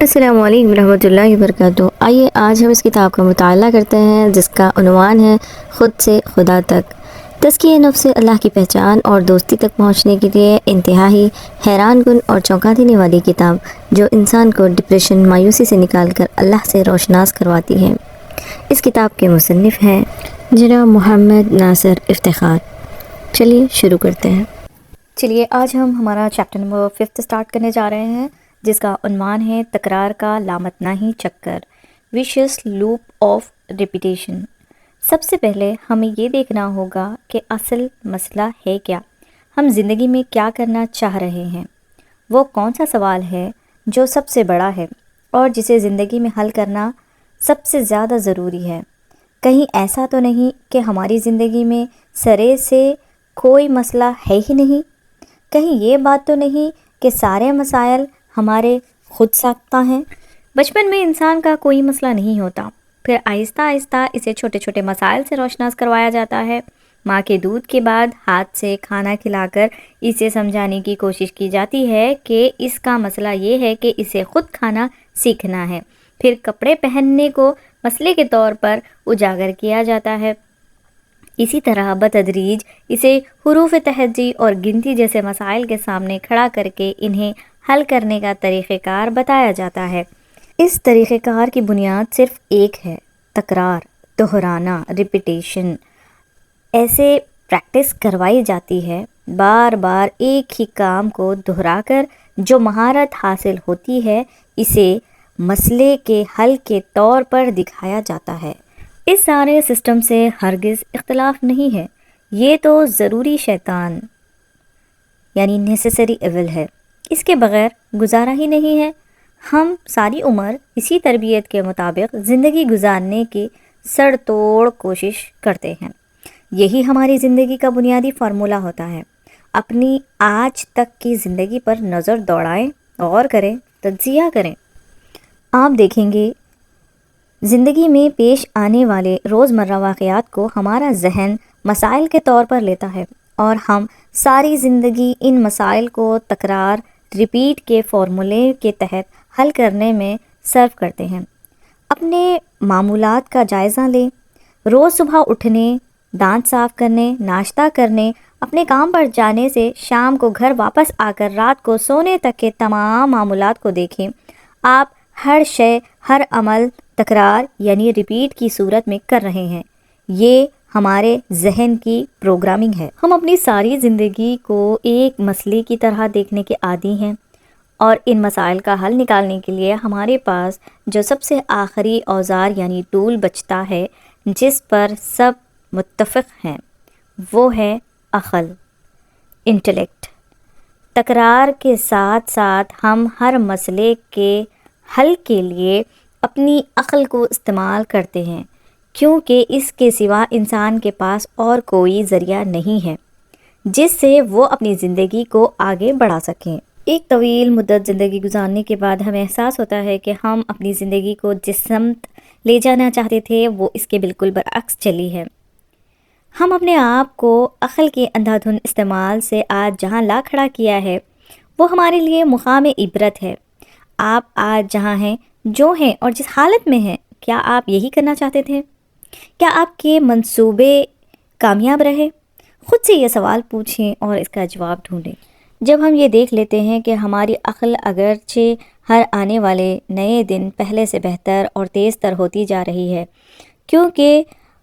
السلام علیکم ورحمۃ اللہ وبرکاتہ۔ آئیے آج ہم اس کتاب کا مطالعہ کرتے ہیں جس کا عنوان ہے خود سے خدا تک۔ تزکیہ نفس سے اللہ کی پہچان اور دوستی تک پہنچنے کے لیے انتہائی حیران کن اور چونکا دینے والی کتاب جو انسان کو ڈپریشن مایوسی سے نکال کر اللہ سے روشناس کرواتی ہے۔ اس کتاب کے مصنف ہیں جناب محمد ناصر افتخار۔ چلیے شروع کرتے ہیں۔ چلیے آج ہم ہمارا چیپٹر نمبر 5 سٹارٹ کرنے جا رہے ہیں جس کا عنوان ہے تکرار کا لامتناہی چکر، ویشیس لوپ آف ریپیٹیشن۔ سب سے پہلے ہمیں یہ دیکھنا ہوگا کہ اصل مسئلہ ہے کیا، ہم زندگی میں کیا کرنا چاہ رہے ہیں۔ وہ کون سا سوال ہے جو سب سے بڑا ہے اور جسے زندگی میں حل کرنا سب سے زیادہ ضروری ہے۔ کہیں ایسا تو نہیں کہ ہماری زندگی میں سرے سے کوئی مسئلہ ہے ہی نہیں؟ کہیں یہ بات تو نہیں کہ سارے مسائل ہمارے خود ساختہ ہیں؟ بچپن میں انسان کا کوئی مسئلہ نہیں ہوتا، پھر آہستہ آہستہ اسے چھوٹے چھوٹے مسائل سے روشناس کروایا جاتا ہے۔ ماں کے دودھ کے بعد ہاتھ سے کھانا کھلا کر اسے سمجھانے کی کوشش کی جاتی ہے کہ اس کا مسئلہ یہ ہے کہ اسے خود کھانا سیکھنا ہے۔ پھر کپڑے پہننے کو مسئلے کے طور پر اجاگر کیا جاتا ہے۔ اسی طرح بتدریج اسے حروف تہجی اور گنتی جیسے مسائل کے سامنے کھڑا کر کے انہیں حل کرنے کا طریقہ کار بتایا جاتا ہے۔ اس طریقہ کار کی بنیاد صرف ایک ہے، تکرار، دہرانا، ریپیٹیشن۔ ایسے پریکٹس کروائی جاتی ہے، بار بار ایک ہی کام کو دہرا کر جو مہارت حاصل ہوتی ہے اسے مسئلے کے حل کے طور پر دکھایا جاتا ہے۔ اس سارے سسٹم سے ہرگز اختلاف نہیں ہے، یہ تو ضروری شیطان یعنی نیسیسری ایول ہے، اس کے بغیر گزارا ہی نہیں ہے۔ ہم ساری عمر اسی تربیت کے مطابق زندگی گزارنے کی سڑ توڑ کوشش کرتے ہیں۔ یہی ہماری زندگی کا بنیادی فارمولہ ہوتا ہے۔ اپنی آج تک کی زندگی پر نظر دوڑائیں، غور کریں، تجزیہ کریں۔ آپ دیکھیں گے زندگی میں پیش آنے والے روزمرہ واقعات کو ہمارا ذہن مسائل کے طور پر لیتا ہے اور ہم ساری زندگی ان مسائل کو تکرار، ریپیٹ کے فارمولے کے تحت حل کرنے میں صرف کرتے ہیں۔ اپنے معمولات کا جائزہ لیں۔ روز صبح اٹھنے، دانت صاف کرنے، ناشتہ کرنے، اپنے کام پر جانے سے شام کو گھر واپس آ کر رات کو سونے تک کے تمام معمولات کو دیکھیں۔ آپ ہر شے، ہر عمل تکرار یعنی ریپیٹ کی صورت میں کر رہے ہیں۔ یہ ہمارے ذہن کی پروگرامنگ ہے۔ ہم اپنی ساری زندگی کو ایک مسئلے کی طرح دیکھنے کے عادی ہیں اور ان مسائل کا حل نکالنے کے لیے ہمارے پاس جو سب سے آخری اوزار یعنی ٹول بچتا ہے جس پر سب متفق ہیں وہ ہے عقل، انٹلیکٹ۔ تکرار کے ساتھ ساتھ ہم ہر مسئلے کے حل کے لیے اپنی عقل کو استعمال کرتے ہیں کیونکہ اس کے سوا انسان کے پاس اور کوئی ذریعہ نہیں ہے جس سے وہ اپنی زندگی کو آگے بڑھا سکیں۔ ایک طویل مدت زندگی گزارنے کے بعد ہمیں احساس ہوتا ہے کہ ہم اپنی زندگی کو جس سمت لے جانا چاہتے تھے وہ اس کے بالکل برعکس چلی ہے۔ ہم اپنے آپ کو عقل کے اندھا دھند استعمال سے آج جہاں لا کھڑا کیا ہے وہ ہمارے لیے مقام عبرت ہے۔ آپ آج جہاں ہیں، جو ہیں اور جس حالت میں ہیں، کیا آپ یہی کرنا چاہتے تھے؟ کیا آپ کے منصوبے کامیاب رہے؟ خود سے یہ سوال پوچھیں اور اس کا جواب ڈھونڈیں۔ جب ہم یہ دیکھ لیتے ہیں کہ ہماری عقل اگرچہ ہر آنے والے نئے دن پہلے سے بہتر اور تیز تر ہوتی جا رہی ہے، کیونکہ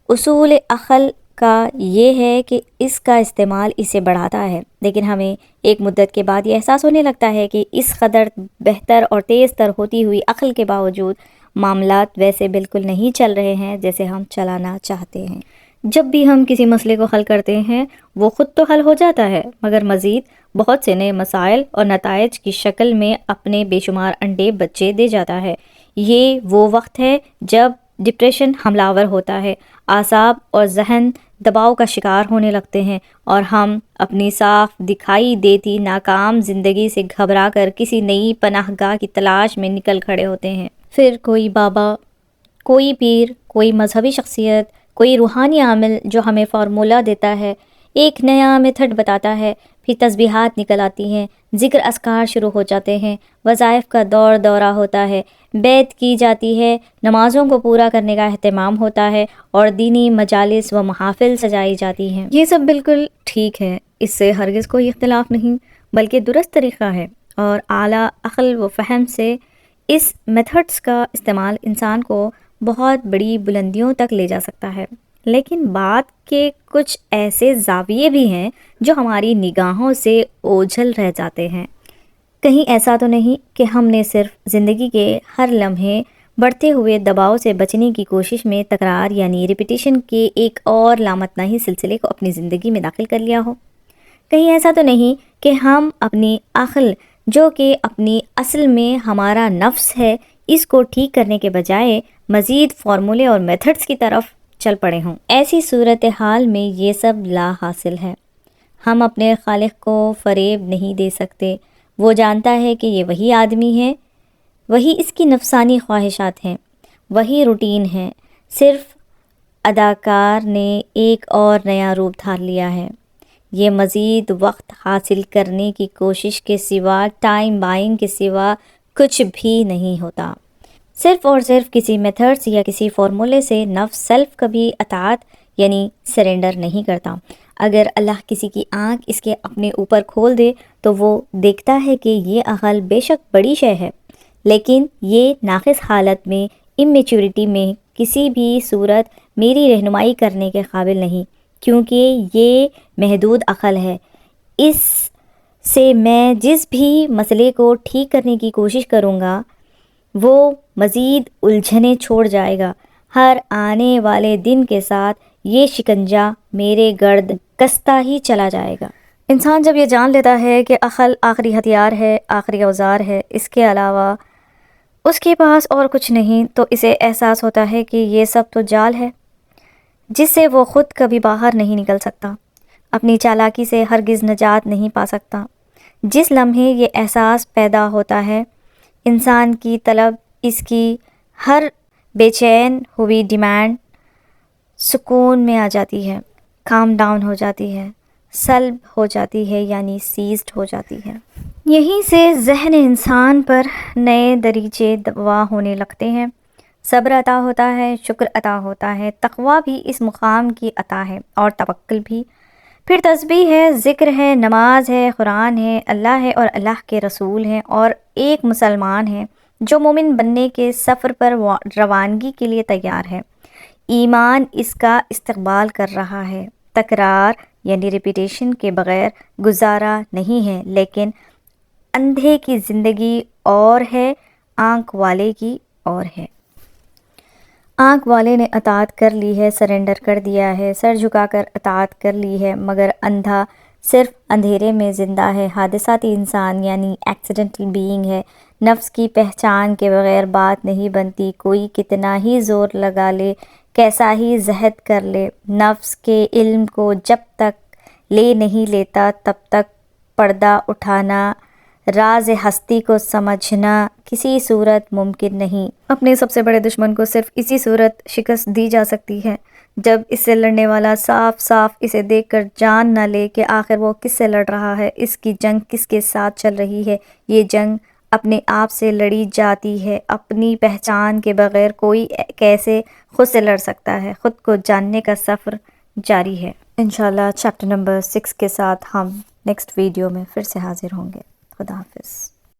اصول عقل کا یہ ہے کہ اس کا استعمال اسے بڑھاتا ہے، لیکن ہمیں ایک مدت کے بعد یہ احساس ہونے لگتا ہے کہ اس قدر بہتر اور تیز تر ہوتی ہوئی عقل کے باوجود معاملات ویسے بالکل نہیں چل رہے ہیں جیسے ہم چلانا چاہتے ہیں۔ جب بھی ہم کسی مسئلے کو حل کرتے ہیں وہ خود تو حل ہو جاتا ہے مگر مزید بہت سے نئے مسائل اور نتائج کی شکل میں اپنے بے شمار انڈے بچے دے جاتا ہے۔ یہ وہ وقت ہے جب ڈپریشن حملہ آور ہوتا ہے، اعصاب اور ذہن دباؤ کا شکار ہونے لگتے ہیں اور ہم اپنی صاف دکھائی دیتی ناکام زندگی سے گھبرا کر کسی نئی پناہ گاہ کی تلاش میں نکل کھڑے ہوتے ہیں۔ پھر کوئی بابا، کوئی پیر، کوئی مذہبی شخصیت، کوئی روحانی عامل جو ہمیں فارمولہ دیتا ہے، ایک نیا میتھڈ بتاتا ہے، پھر تسبیحات نکل آتی ہیں، ذکر اذکار شروع ہو جاتے ہیں، وظائف کا دورہ ہوتا ہے، بیعت کی جاتی ہے، نمازوں کو پورا کرنے کا اہتمام ہوتا ہے اور دینی مجالس و محافل سجائی جاتی ہیں۔ یہ سب بالکل ٹھیک ہے، اس سے ہرگز کوئی اختلاف نہیں، بلکہ درست طریقہ ہے، اور اعلیٰ عقل و فہم سے اس میتھڈس کا استعمال انسان کو بہت بڑی بلندیوں تک لے جا سکتا ہے۔ لیکن بات کے کچھ ایسے زاویے بھی ہیں جو ہماری نگاہوں سے اوجھل رہ جاتے ہیں۔ کہیں ایسا تو نہیں کہ ہم نے صرف زندگی کے ہر لمحے بڑھتے ہوئے دباؤ سے بچنے کی کوشش میں تکرار یعنی ریپیٹیشن کے ایک اور لامتناہی سلسلے کو اپنی زندگی میں داخل کر لیا ہو؟ کہیں ایسا تو نہیں کہ ہم اپنی عقل، جو کہ اپنی اصل میں ہمارا نفس ہے، اس کو ٹھیک کرنے کے بجائے مزید فارمولے اور میتھڈز کی طرف چل پڑے ہوں؟ ایسی صورتحال میں یہ سب لا حاصل ہے۔ ہم اپنے خالق کو فریب نہیں دے سکتے۔ وہ جانتا ہے کہ یہ وہی آدمی ہے، وہی اس کی نفسانی خواہشات ہیں، وہی روٹین ہے، صرف اداکار نے ایک اور نیا روپ دھار لیا ہے۔ یہ مزید وقت حاصل کرنے کی کوشش کے سوا، ٹائم بائنگ کے سوا کچھ بھی نہیں ہوتا۔ صرف اور صرف کسی میتھڈس یا کسی فارمولے سے نفس سیلف کبھی اطاعت یعنی سرنڈر نہیں کرتا۔ اگر اللہ کسی کی آنکھ اس کے اپنے اوپر کھول دے تو وہ دیکھتا ہے کہ یہ عقل بے شک بڑی شے ہے، لیکن یہ ناقص حالت میں، اممیچورٹی میں کسی بھی صورت میری رہنمائی کرنے کے قابل نہیں، کیونکہ یہ محدود عقل ہے۔ اس سے میں جس بھی مسئلے کو ٹھیک کرنے کی کوشش کروں گا وہ مزید الجھنے چھوڑ جائے گا۔ ہر آنے والے دن کے ساتھ یہ شکنجہ میرے گرد کستا ہی چلا جائے گا۔ انسان جب یہ جان لیتا ہے کہ عقل آخری ہتھیار ہے، آخری اوزار ہے، اس کے علاوہ اس کے پاس اور کچھ نہیں، تو اسے احساس ہوتا ہے کہ یہ سب تو جال ہے جس سے وہ خود کبھی باہر نہیں نکل سکتا، اپنی چالاکی سے ہرگز نجات نہیں پا سکتا۔ جس لمحے یہ احساس پیدا ہوتا ہے، انسان کی طلب، اس کی ہر بے چین ہوئی ڈیمانڈ سکون میں آ جاتی ہے، کام ڈاؤن ہو جاتی ہے، سلب ہو جاتی ہے یعنی سیزڈ ہو جاتی ہے۔ یہیں سے ذہن انسان پر نئے دریچے دوا ہونے لگتے ہیں، صبر عطا ہوتا ہے، شکر عطا ہوتا ہے، تقویٰ بھی اس مقام کی عطا ہے اور توکل بھی۔ پھر تسبیح ہے، ذکر ہے، نماز ہے، قرآن ہے، اللہ ہے اور اللہ کے رسول ہیں، اور ایک مسلمان ہے جو مومن بننے کے سفر پر روانگی کے لیے تیار ہے۔ ایمان اس کا استقبال کر رہا ہے۔ تکرار یعنی ریپیٹیشن کے بغیر گزارا نہیں ہے، لیکن اندھے کی زندگی اور ہے، آنکھ والے کی اور ہے۔ آنکھ والے نے اطاعت کر لی ہے، سرنڈر کر دیا ہے، سر جھکا کر اطاعت کر لی ہے، مگر اندھا صرف اندھیرے میں زندہ ہے، حادثاتی انسان یعنی ایکسیڈنٹل بینگ ہے۔ نفس کی پہچان کے بغیر بات نہیں بنتی، کوئی کتنا ہی زور لگا لے، کیسا ہی زہد کر لے، نفس کے علم کو جب تک لے نہیں لیتا تب تک پردہ اٹھانا، راز ہستی کو سمجھنا کسی صورت ممکن نہیں۔ اپنے سب سے بڑے دشمن کو صرف اسی صورت شکست دی جا سکتی ہے جب اس سے لڑنے والا صاف صاف اسے دیکھ کر جان نہ لے کہ آخر وہ کس سے لڑ رہا ہے، اس کی جنگ کس کے ساتھ چل رہی ہے۔ یہ جنگ اپنے آپ سے لڑی جاتی ہے، اپنی پہچان کے بغیر کوئی کیسے خود سے لڑ سکتا ہے؟ خود کو جاننے کا سفر جاری ہے۔ انشاءاللہ چیپٹر نمبر 6 کے ساتھ ہم نیکسٹ ویڈیو میں پھر سے حاضر ہوں گے۔ خدا حافظ۔